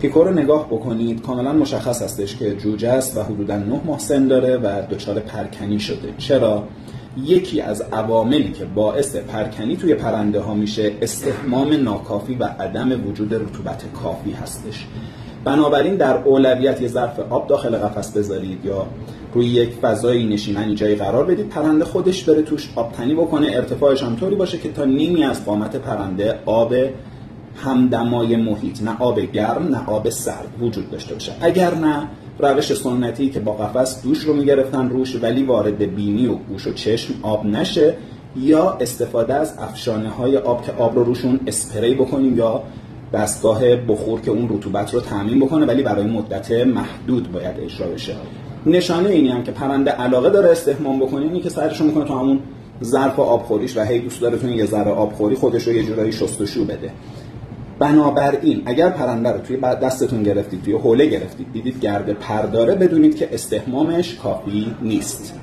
پیکو رو نگاه بکنید کاملا مشخص هستش که جوجه است و حدوداً 9 ماه سن داره و دچار پرکنی شده. چرا؟ یکی از عواملی که باعث پرکنی توی پرنده ها میشه استحمام ناکافی و عدم وجود رطوبت کافی هستش. بنابراین در اولویت یه ظرف آب داخل قفس بذارید یا روی یک فضای نشیمنی جایی قرار بدید، پرنده خودش بره توش آب تنی بکنه، ارتفاعش هم طوری باشه که تا نیمی از قامت پرنده آب همدمای محیط، نه آب گرم نه آب سرد وجود داشته باشه. اگر نه روش سنتی که با قفس دوش رو میگرفتن روش ولی وارد بینی و گوش و چشم آب نشه، یا استفاده از افشانه های آب که آب رو روشون اسپری بکنیم یا دستگاه بخور که اون رطوبت رو تامین بکنه ولی برای مدت محدود باید اجرا بشه. نشانه اینی هم که پرنده علاقه داره استحمام بکنه اینی که سرش رو میکنه تو همون ظرف آبخوریش و هی دوست داره تو یه ذره آبخوری خودش رو یه جورایی شستشو بده. بنابراین اگر پرنده رو توی دستتون گرفتید، توی حوله گرفتید، دیدید گرد پر داره، بدونید که استحمامش کافی نیست.